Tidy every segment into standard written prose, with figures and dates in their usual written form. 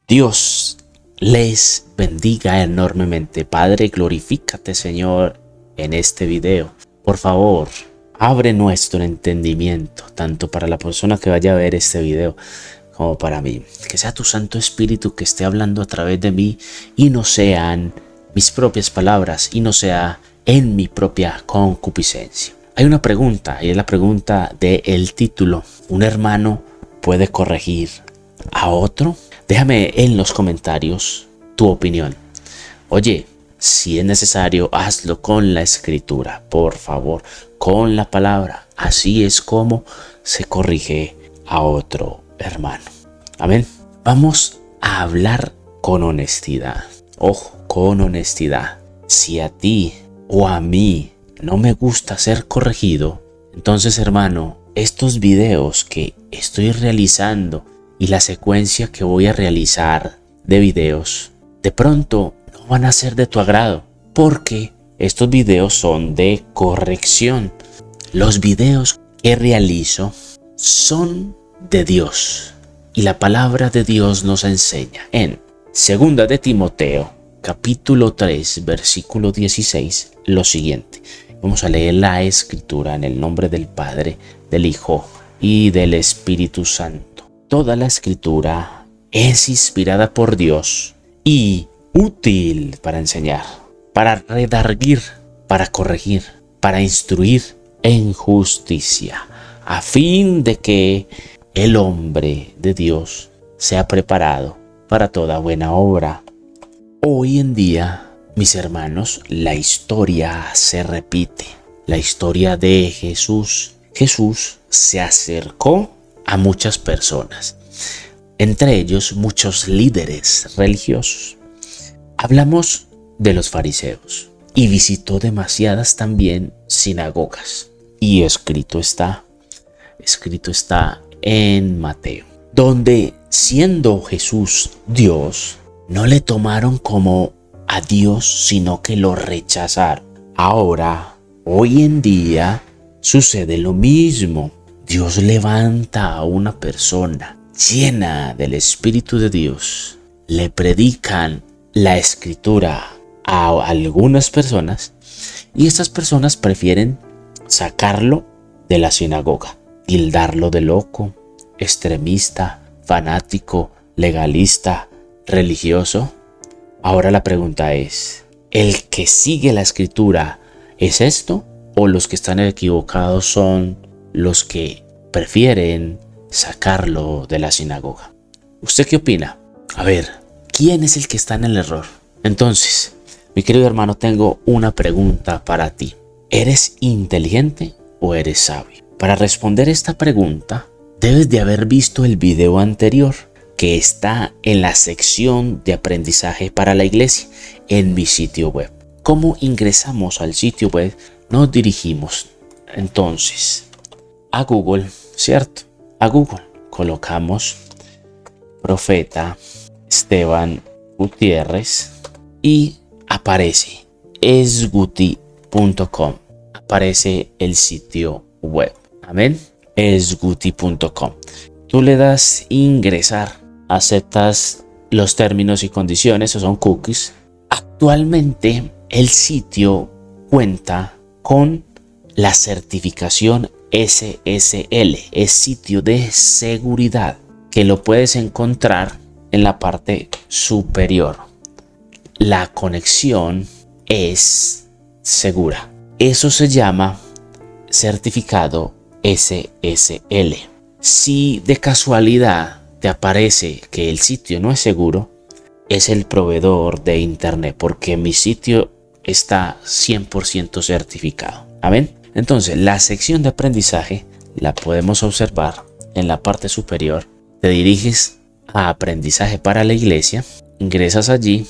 Dios les bendiga enormemente. Padre, glorifícate, Señor, en este video. Por favor, abre nuestro entendimiento, tanto para la persona que vaya a ver este video como para mí. Que sea tu Santo Espíritu que esté hablando a través de mí y no sean mis propias palabras y no sea en mi propia concupiscencia. Hay una pregunta y es la pregunta del título. ¿Un hermano puede corregir a otro? Déjame en los comentarios tu opinión. Oye, si es necesario, hazlo con la escritura, por favor, con la palabra. Así es como se corrige a otro hermano. Amén. Vamos a hablar con honestidad. Ojo, con honestidad. Si a ti o a mí no me gusta ser corregido, entonces, hermano, estos videos que estoy realizando y la secuencia que voy a realizar de videos, de pronto no van a ser de tu agrado, porque estos videos son de corrección. Los videos que realizo son de Dios y la palabra de Dios nos enseña en 2 de Timoteo, capítulo 3, versículo 16, lo siguiente. Vamos a leer la escritura en el nombre del Padre, del Hijo y del Espíritu Santo. Toda la escritura es inspirada por Dios y útil para enseñar, para redarguir, para corregir, para instruir en justicia, a fin de que el hombre de Dios sea preparado para toda buena obra. Hoy en día, mis hermanos, la historia se repite. La historia de Jesús. Jesús se acercó a muchas personas, entre ellos muchos líderes religiosos. Hablamos de los fariseos y visitó demasiadas también sinagogas. Y escrito está en Mateo, donde siendo Jesús Dios, no le tomaron como a Dios, sino que lo rechazaron. Ahora, hoy en día, sucede lo mismo. Dios levanta a una persona llena del Espíritu de Dios. Le predican la escritura a algunas personas y estas personas prefieren sacarlo de la sinagoga, tildarlo de loco, extremista, fanático, legalista, religioso. Ahora la pregunta es, ¿el que sigue la escritura es esto? ¿O los que están equivocados son los que prefieren sacarlo de la sinagoga? ¿Usted qué opina? A ver, ¿quién es el que está en el error? Entonces, mi querido hermano, tengo una pregunta para ti. ¿Eres inteligente o eres sabio? Para responder esta pregunta, debes de haber visto el video anterior, que está en la sección de aprendizaje para la iglesia en mi sitio web. ¿Cómo ingresamos al sitio web? Nos dirigimos entonces a Google, ¿cierto? A Google colocamos Profeta Esteban Gutiérrez y aparece esguti.com. Aparece el sitio web. Amén. esguti.com. Tú le das ingresar. Aceptas los términos y condiciones, o son cookies. Actualmente el sitio cuenta con la certificación SSL, es sitio de seguridad, que lo puedes encontrar en la parte superior. La conexión es segura. Eso se llama certificado SSL. Si de casualidad te aparece que el sitio no es seguro, es el proveedor de internet, porque mi sitio está 100% certificado. Amén. Entonces, la sección de aprendizaje la podemos observar en la parte superior. Te diriges a aprendizaje para la iglesia, ingresas allí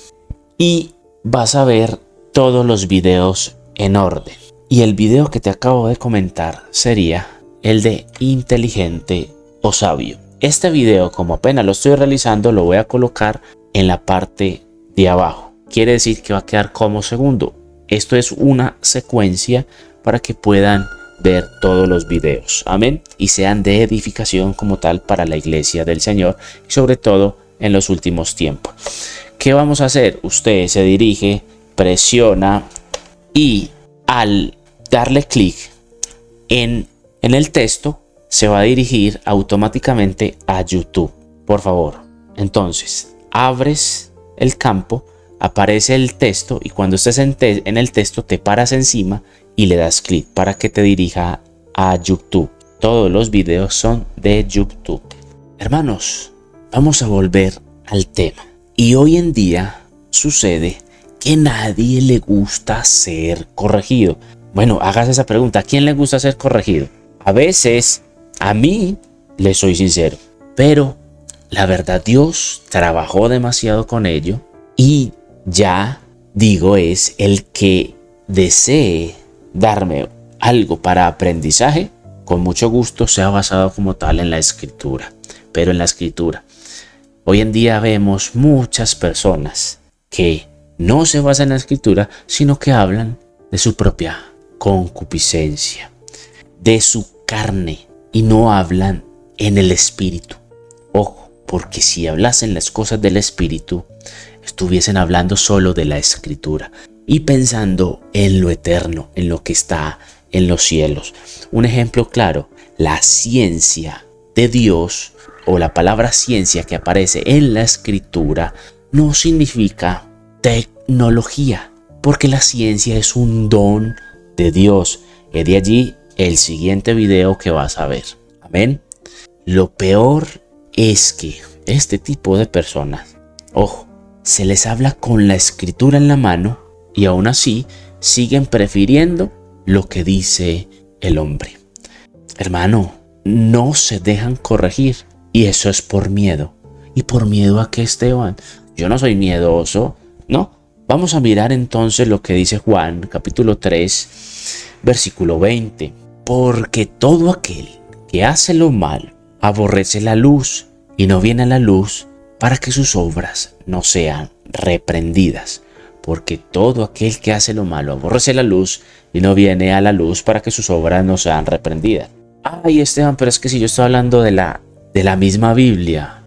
y vas a ver todos los videos en orden. Y el video que te acabo de comentar sería el de inteligente o sabio. Este video, como apenas lo estoy realizando, lo voy a colocar en la parte de abajo. Quiere decir que va a quedar como segundo. Esto es una secuencia para que puedan ver todos los videos. Amén. Y sean de edificación como tal para la iglesia del Señor y sobre todo en los últimos tiempos. ¿Qué vamos a hacer? Usted se dirige, presiona y al darle clic en el texto se va a dirigir automáticamente a YouTube. Por favor, entonces abres el campo, aparece el texto y cuando estés en el texto te paras encima y le das clic para que te dirija a YouTube. Todos los videos son de YouTube. Hermanos, vamos a volver al tema. Y hoy en día sucede que nadie le gusta ser corregido. Bueno, hagas esa pregunta. ¿A quién le gusta ser corregido? A veces, a mí, le soy sincero. Pero la verdad, Dios trabajó demasiado con ello. Y ya, digo, es el que desee darme algo para aprendizaje, con mucho gusto sea basado como tal en la escritura. Pero en la escritura, hoy en día vemos muchas personas que no se basan en la escritura, sino que hablan de su propia concupiscencia, de su carne, y no hablan en el espíritu. Ojo, porque si hablasen las cosas del espíritu, estuviesen hablando solo de la escritura y pensando en lo eterno, en lo que está en los cielos. Un ejemplo claro, la ciencia de Dios o la palabra ciencia que aparece en la escritura no significa tecnología, porque la ciencia es un don de Dios. Y de allí el siguiente video que vas a ver. Amén. Lo peor es que este tipo de personas, ojo, se les habla con la escritura en la mano y aún así siguen prefiriendo lo que dice el hombre. Hermano, no se dejan corregir y eso es por miedo. ¿Y por miedo a qué, Esteban? Yo no soy miedoso, ¿no? Vamos a mirar entonces lo que dice Juan, capítulo 3, versículo 20. Porque todo aquel que hace lo malo aborrece la luz y no viene a la luz para que sus obras no sean reprendidas. Porque todo aquel que hace lo malo aborrece la luz y no viene a la luz para que sus obras no sean reprendidas. Ay, Esteban, pero es que si yo estoy hablando de la misma Biblia,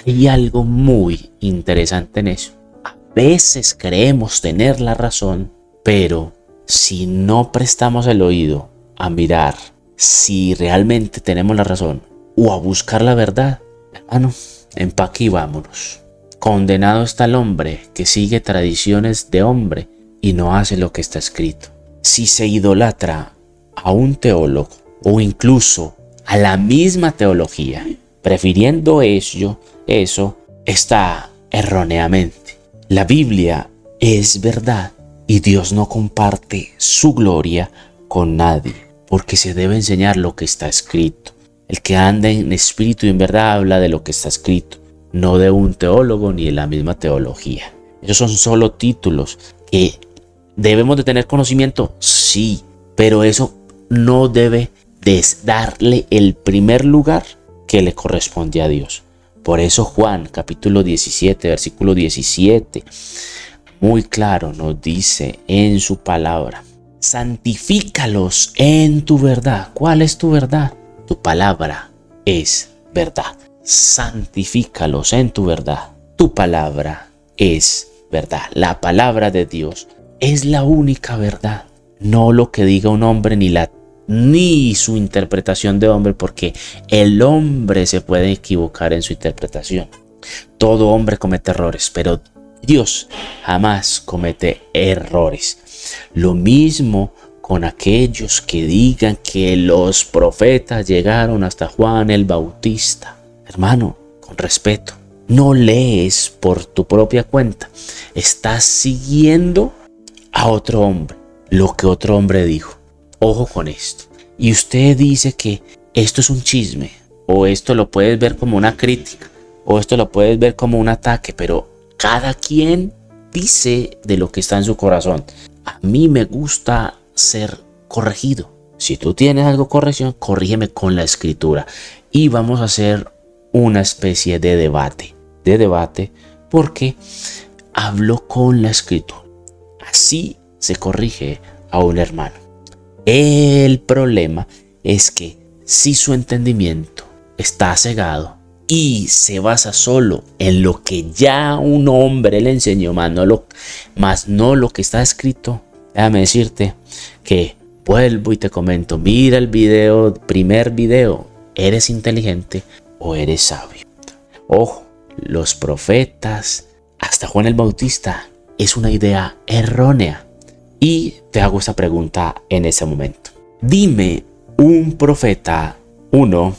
hay algo muy interesante en eso. A veces creemos tener la razón, pero si no prestamos el oído a mirar si realmente tenemos la razón o a buscar la verdad, hermano, empaque y vámonos. Condenado está el hombre que sigue tradiciones de hombre y no hace lo que está escrito. Si se idolatra a un teólogo o incluso a la misma teología, prefiriendo eso está erróneamente. La Biblia es verdad y Dios no comparte su gloria con nadie, porque se debe enseñar lo que está escrito. El que anda en espíritu y en verdad habla de lo que está escrito, no de un teólogo ni de la misma teología. Esos son solo títulos que debemos de tener conocimiento, sí, pero eso no debe de darle el primer lugar que le corresponde a Dios. Por eso Juan capítulo 17, versículo 17, muy claro nos dice en su palabra: santifícalos en tu verdad. ¿Cuál es tu verdad? Tu palabra es verdad. Santifícalos en tu verdad. Tu palabra es verdad. La palabra de Dios es la única verdad. No lo que diga un hombre ni su interpretación de hombre, porque el hombre se puede equivocar en su interpretación. Todo hombre comete errores, pero Dios jamás comete errores. Lo mismo con aquellos que digan que los profetas llegaron hasta Juan el Bautista. Hermano, con respeto, no lees por tu propia cuenta. Estás siguiendo a otro hombre, lo que otro hombre dijo. Ojo con esto. Y usted dice que esto es un chisme, o esto lo puedes ver como una crítica, o esto lo puedes ver como un ataque, pero cada quien dice de lo que está en su corazón. A mí me gusta ser corregido. Si tú tienes algo corrección, corrígeme con la escritura. Y vamos a hacer una especie de debate, porque hablo con la escritura. Así se corrige a un hermano. El problema es que si su entendimiento está cegado, y se basa solo en lo que ya un hombre le enseñó, más no lo que está escrito, déjame decirte que vuelvo y te comento, mira el primer video, ¿eres inteligente o eres sabio? Ojo, los profetas, hasta Juan el Bautista, es una idea errónea. Y te hago esta pregunta en ese momento. Dime un profeta, uno,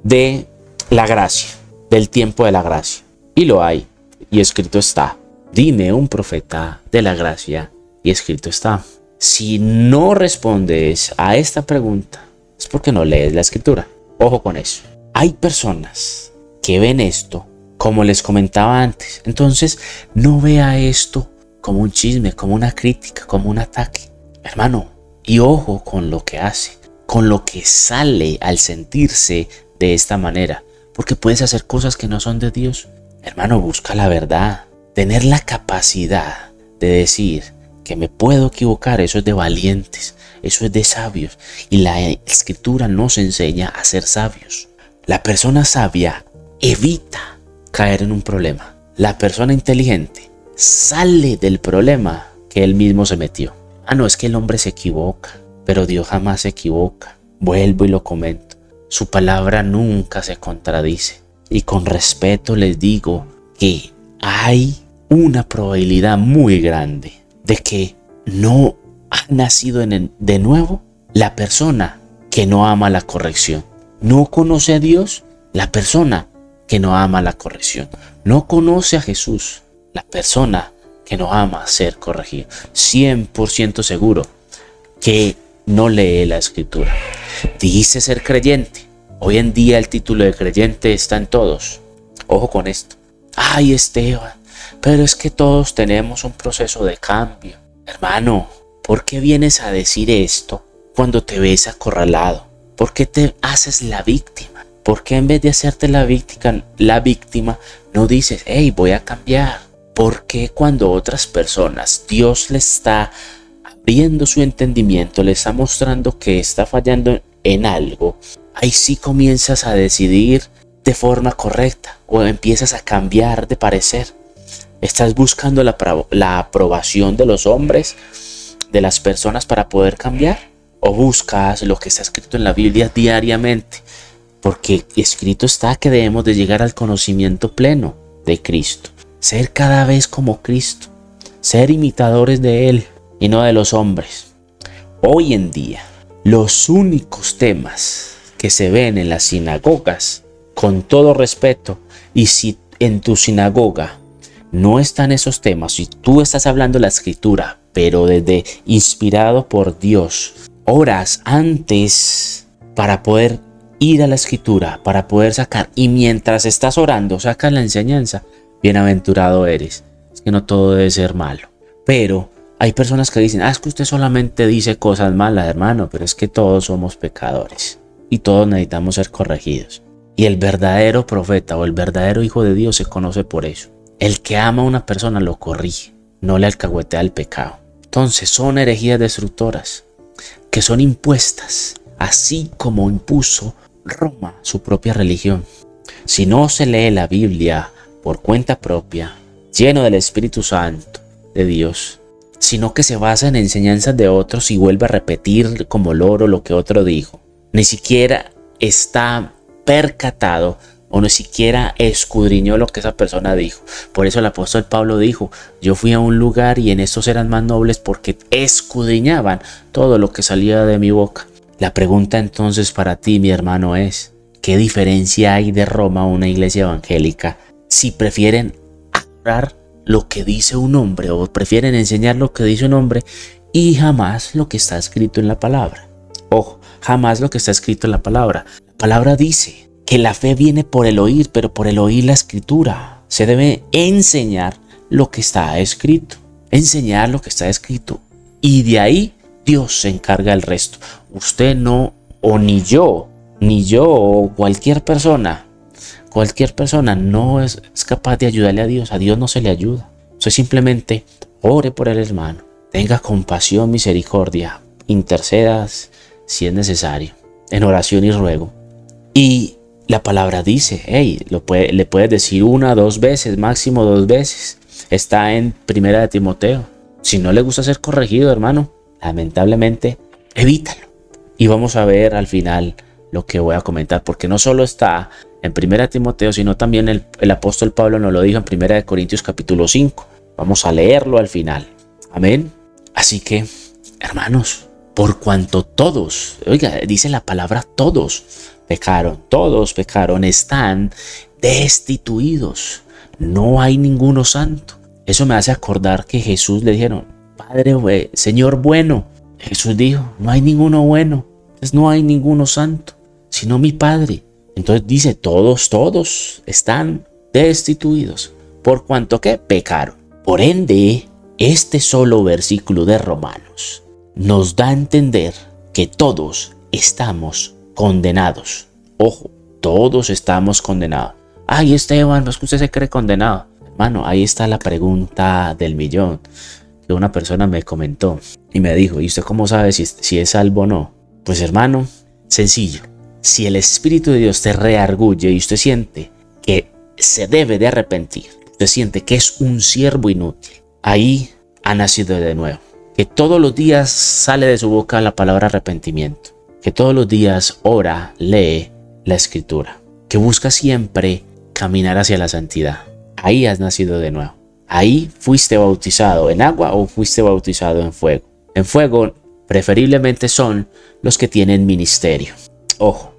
de la gracia, del tiempo de la gracia. Y lo hay, y escrito está. Dime un profeta de la gracia, y escrito está. Si no respondes a esta pregunta, es porque no lees la escritura. Ojo con eso. Hay personas que ven esto, como les comentaba antes. Entonces, no vea esto como un chisme, como una crítica, como un ataque. Hermano, y ojo con lo que hace, con lo que sale al sentirse de esta manera. Porque puedes hacer cosas que no son de Dios. Hermano, busca la verdad. Tener la capacidad de decir que me puedo equivocar, eso es de valientes, eso es de sabios. Y la escritura nos enseña a ser sabios. La persona sabia evita caer en un problema. La persona inteligente sale del problema que él mismo se metió. No, es que el hombre se equivoca, pero Dios jamás se equivoca. Vuelvo y lo comento. Su palabra nunca se contradice. Y con respeto les digo que hay una probabilidad muy grande de que no ha nacido de nuevo la persona que no ama la corrección. No conoce a Dios la persona que no ama la corrección. No conoce a Jesús la persona que no ama ser corregido. 100% seguro que no lee la escritura. Dice ser creyente. Hoy en día el título de creyente está en todos. Ojo con esto. Ay, Esteban, pero es que todos tenemos un proceso de cambio. Hermano, ¿por qué vienes a decir esto cuando te ves acorralado? ¿Por qué te haces la víctima? ¿Por qué en vez de hacerte la víctima no dices, hey, voy a cambiar? ¿Por qué cuando otras personas, Dios les está abriendo su entendimiento, le está mostrando que está fallando en algo, ahí sí comienzas a decidir de forma correcta o empiezas a cambiar de parecer? ¿Estás buscando la aprobación de los hombres, de las personas para poder cambiar? ¿O buscas lo que está escrito en la Biblia diariamente? Porque escrito está que debemos de llegar al conocimiento pleno de Cristo. Ser cada vez como Cristo. Ser imitadores de Él y no de los hombres. Hoy en día, los únicos temas que se ven en las sinagogas, con todo respeto, y si en tu sinagoga no están esos temas, si tú estás hablando la escritura, pero desde inspirado por Dios, oras antes para poder ir a la escritura, para poder sacar, y mientras estás orando, sacas la enseñanza, bienaventurado eres. Es que no todo debe ser malo. Pero hay personas que dicen, es que usted solamente dice cosas malas, hermano, pero es que todos somos pecadores y todos necesitamos ser corregidos. Y el verdadero profeta o el verdadero hijo de Dios se conoce por eso. El que ama a una persona lo corrige, no le alcahuetea el pecado. Entonces son herejías destructoras que son impuestas, así como impuso Roma su propia religión. Si no se lee la Biblia por cuenta propia, lleno del Espíritu Santo de Dios, sino que se basa en enseñanzas de otros y vuelve a repetir como loro lo que otro dijo, ni siquiera está percatado o ni siquiera escudriñó lo que esa persona dijo. Por eso el apóstol Pablo dijo, yo fui a un lugar y en estos eran más nobles porque escudriñaban todo lo que salía de mi boca. La pregunta entonces para ti, mi hermano, es, ¿qué diferencia hay de Roma a una iglesia evangélica si prefieren adorar lo que dice un hombre o prefieren enseñar lo que dice un hombre y jamás lo que está escrito en la palabra? Ojo, jamás lo que está escrito en la palabra. La palabra dice que la fe viene por el oír, pero por el oír la escritura. Se debe enseñar lo que está escrito. Enseñar lo que está escrito. Y de ahí Dios se encarga del resto. Usted no, o ni yo, o cualquier persona no es capaz de ayudarle a Dios. A Dios no se le ayuda. Usted simplemente ore por el hermano. Tenga compasión, misericordia. Intercedas si es necesario, en oración y ruego. Y la palabra dice, hey, le puedes decir una, dos veces, máximo dos veces. Está en Primera de Timoteo. Si no le gusta ser corregido, hermano, lamentablemente, evítalo. Y vamos a ver al final lo que voy a comentar, porque no solo está en Primera de Timoteo, sino también el apóstol Pablo nos lo dijo en Primera de Corintios capítulo 5. Vamos a leerlo al final. Amén. Así que, hermanos, por cuanto todos, oiga, dice la palabra todos pecaron, están destituidos. No hay ninguno santo. Eso me hace acordar que Jesús le dijeron, Padre, Señor bueno. Jesús dijo, no hay ninguno bueno. Entonces no hay ninguno santo, sino mi Padre. Entonces dice, todos están destituidos. ¿Por cuanto que pecaron? Por ende, este solo versículo de Romanos nos da a entender que todos estamos condenados. Ojo, todos estamos condenados. Ay, Esteban, ¿es que usted se cree condenado? Hermano, ahí está la pregunta del millón. Que una persona me comentó y me dijo, ¿y usted cómo sabe si es salvo o no? Pues hermano, sencillo. Si el Espíritu de Dios te reargulle y usted siente que se debe de arrepentir, usted siente que es un siervo inútil, ahí ha nacido de nuevo. Que todos los días sale de su boca la palabra arrepentimiento. Que todos los días ora, lee la Escritura. Que busca siempre caminar hacia la santidad. Ahí has nacido de nuevo. Ahí fuiste bautizado en agua o fuiste bautizado en fuego. En fuego preferiblemente son los que tienen ministerio. Ojo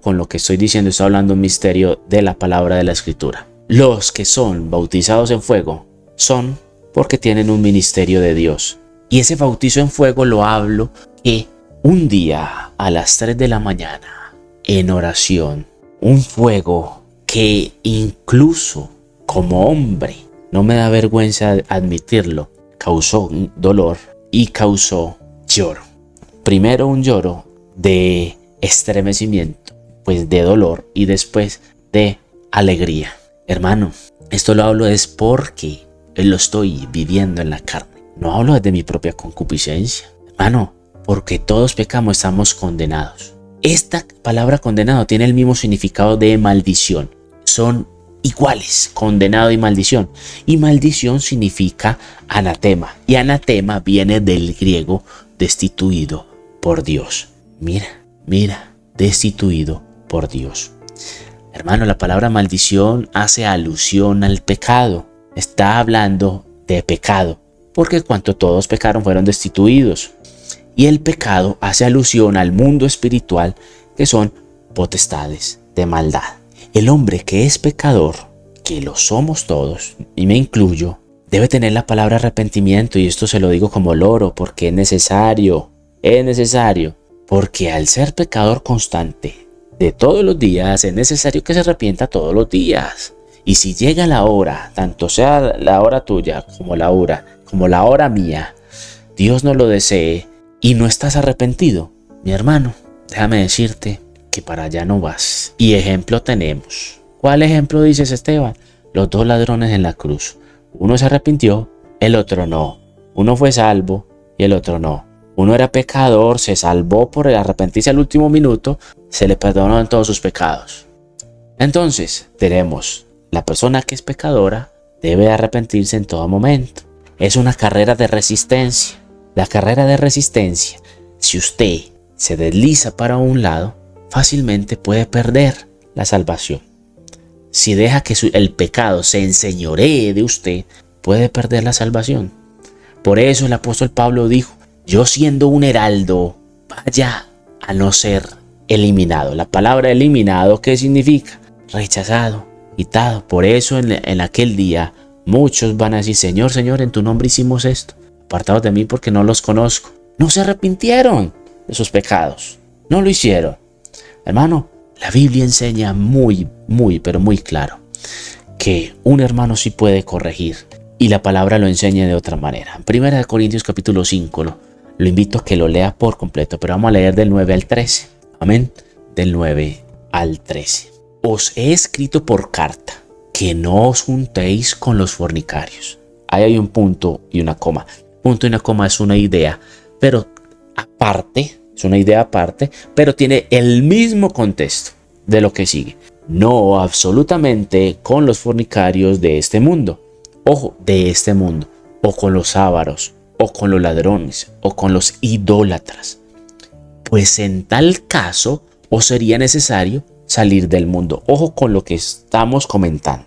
con lo que estoy diciendo. Estoy hablando un misterio de la palabra de la Escritura. Los que son bautizados en fuego son porque tienen un ministerio de Dios. Y ese bautizo en fuego lo hablo que un día a las 3 de la mañana en oración, un fuego que incluso como hombre, no me da vergüenza admitirlo, causó dolor y causó lloro. Primero un lloro de estremecimiento, pues de dolor, y después de alegría. Hermano, esto lo hablo es porque lo estoy viviendo en la carne. No hablo desde mi propia concupiscencia. Hermano, porque todos pecamos, estamos condenados. Esta palabra condenado tiene el mismo significado de maldición. Son iguales, condenado y maldición. Y maldición significa anatema. Y anatema viene del griego destituido por Dios. Mira, destituido por Dios. Hermano, la palabra maldición hace alusión al pecado. Está hablando de pecado, porque cuanto todos pecaron fueron destituidos. Y el pecado hace alusión al mundo espiritual, que son potestades de maldad. El hombre que es pecador, que lo somos todos, y me incluyo, debe tener la palabra arrepentimiento, y esto se lo digo como loro, porque es necesario, porque al ser pecador constante de todos los días, es necesario que se arrepienta todos los días. Y si llega la hora, tanto sea la hora tuya como la hora mía, Dios no lo desee y no estás arrepentido, mi hermano, déjame decirte que para allá no vas. Y ejemplo tenemos. ¿Cuál ejemplo dices, Esteban? Los dos ladrones en la cruz. Uno se arrepintió, el otro no. Uno fue salvo y el otro no. Uno era pecador, se salvó por arrepentirse al último minuto, se le perdonaron todos sus pecados. Entonces, tenemos la persona que es pecadora, debe arrepentirse en todo momento. Es una carrera de resistencia. La carrera de resistencia, si usted se desliza para un lado, fácilmente puede perder la salvación. Si deja que el pecado se enseñoree de usted, puede perder la salvación. Por eso el apóstol Pablo dijo, yo siendo un heraldo, vaya a no ser eliminado. La palabra eliminado, ¿qué significa? Rechazado, quitado. Por eso en aquel día muchos van a decir, Señor, Señor, en tu nombre hicimos esto. Apartados de mí porque no los conozco. No se arrepintieron de sus pecados. No lo hicieron. Hermano, la Biblia enseña muy claro que un hermano sí puede corregir. Y la palabra lo enseña de otra manera. En 1 Corintios capítulo 5 lo invito a que lo lea por completo. Pero vamos a leer del 9 al 13. Amén. Del 9 al 13. Os he escrito por carta que no os juntéis con los fornicarios. Ahí hay un punto y una coma. Punto y una coma es una idea, pero aparte, pero tiene el mismo contexto de lo que sigue. no absolutamente con los fornicarios de este mundo. Ojo, de este mundo, o con los ávaros, o con los ladrones, o con los idólatras. Pues en tal caso os sería necesario salir del mundo. Ojo con lo que estamos comentando.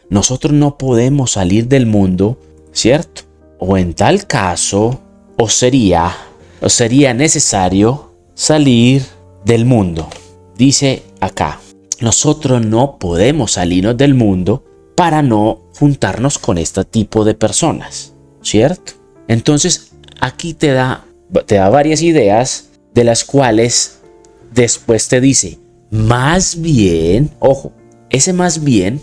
Nosotros no podemos salir del mundo, ¿cierto? O en tal caso os sería necesario salir del mundo. Dice acá, nosotros no podemos salirnos del mundo para no juntarnos con este tipo de personas, ¿cierto? Entonces aquí te da varias ideas de las cuales después te dice, más bien, ojo, ese más bien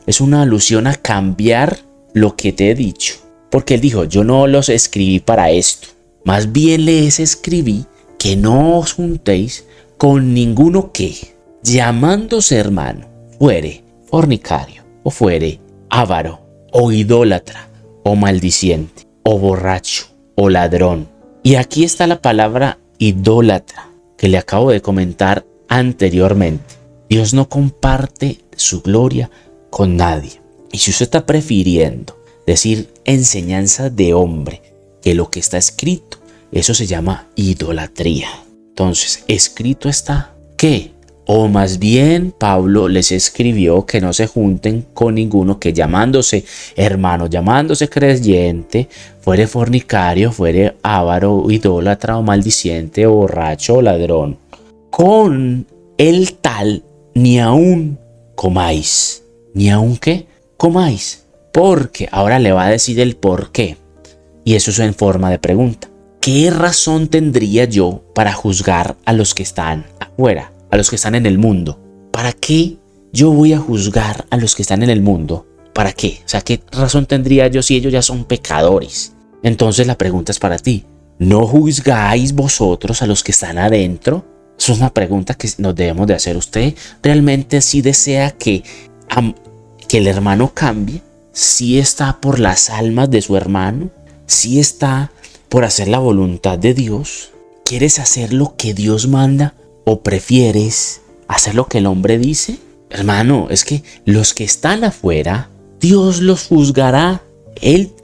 es una alusión a cambiar lo que te he dicho. Porque él dijo, yo no los escribí para esto. Más bien les escribí que no os juntéis con ninguno que, llamándose hermano, fuere fornicario, o fuere avaro, o idólatra, o maldiciente, o borracho, o ladrón. Y aquí está la palabra idólatra que le acabo de comentar anteriormente. Dios no comparte su gloria con nadie. Y si usted está prefiriendo decir enseñanza de hombre que lo que está escrito, eso se llama idolatría. Entonces, escrito está que, o más bien Pablo les escribió que no se junten con ninguno que llamándose hermano, llamándose creyente, fuere fornicario, fuere avaro, idólatra o maldiciente o borracho o ladrón. Con el tal ni aun comáis. ¿Ni aun qué? Comáis. Porque ahora le va a decir el por qué. Y eso es en forma de pregunta. ¿Qué razón tendría yo para juzgar a los que están afuera, a los que están en el mundo? ¿Para qué yo voy a juzgar a los que están en el mundo? ¿Para qué? O sea, ¿qué razón tendría yo si ellos ya son pecadores? Entonces la pregunta es para ti. ¿No juzgáis vosotros a los que están adentro? Eso es una pregunta que nos debemos de hacer. ¿Usted realmente sí desea que el hermano cambie? ¿Sí está por las almas de su hermano? ¿Sí está por hacer la voluntad de Dios? ¿Quieres hacer lo que Dios manda o prefieres hacer lo que el hombre dice? Hermano, es que los que están afuera, Dios los juzgará.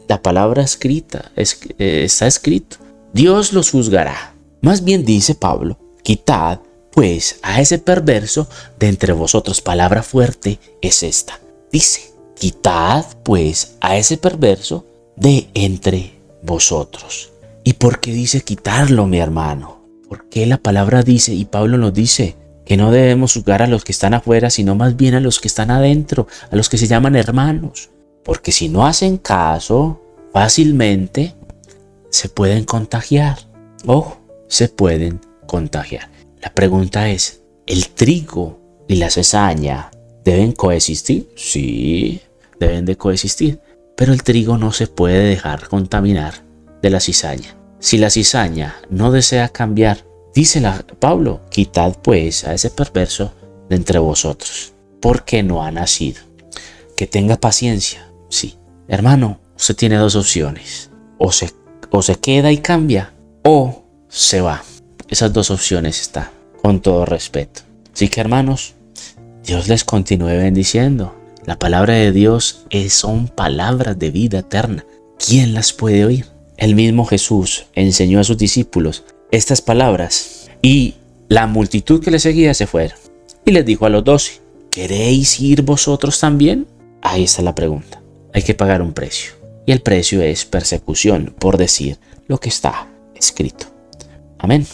La palabra escrita, está escrito. Dios los juzgará. Más bien dice Pablo, quitad pues a ese perverso de entre vosotros. Palabra fuerte es esta. Dice, quitad pues a ese perverso de entre vosotros. ¿Y por qué dice quitarlo, mi hermano? ¿Por qué la palabra dice, y Pablo nos dice, que no debemos juzgar a los que están afuera, sino más bien a los que están adentro, a los que se llaman hermanos? Porque si no hacen caso, fácilmente se pueden contagiar. Ojo, se pueden contagiar. La pregunta es, ¿el trigo y la cizaña deben coexistir? Sí, deben de coexistir. Pero el trigo no se puede dejar contaminar de la cizaña. Si la cizaña no desea cambiar, dice Pablo, quitad pues a ese perverso de entre vosotros, porque no ha nacido. Que tenga paciencia, sí. Hermano, usted tiene dos opciones. O se queda y cambia, o se va. Esas dos opciones están, con todo respeto. Así que hermanos, Dios les continúe bendiciendo. La palabra de Dios son palabras de vida eterna. ¿Quién las puede oír? El mismo Jesús enseñó a sus discípulos estas palabras y la multitud que le seguía se fueron. Y les dijo a los 12, ¿queréis ir vosotros también? Ahí está la pregunta. Hay que pagar un precio. Y el precio es persecución por decir lo que está escrito. Amén.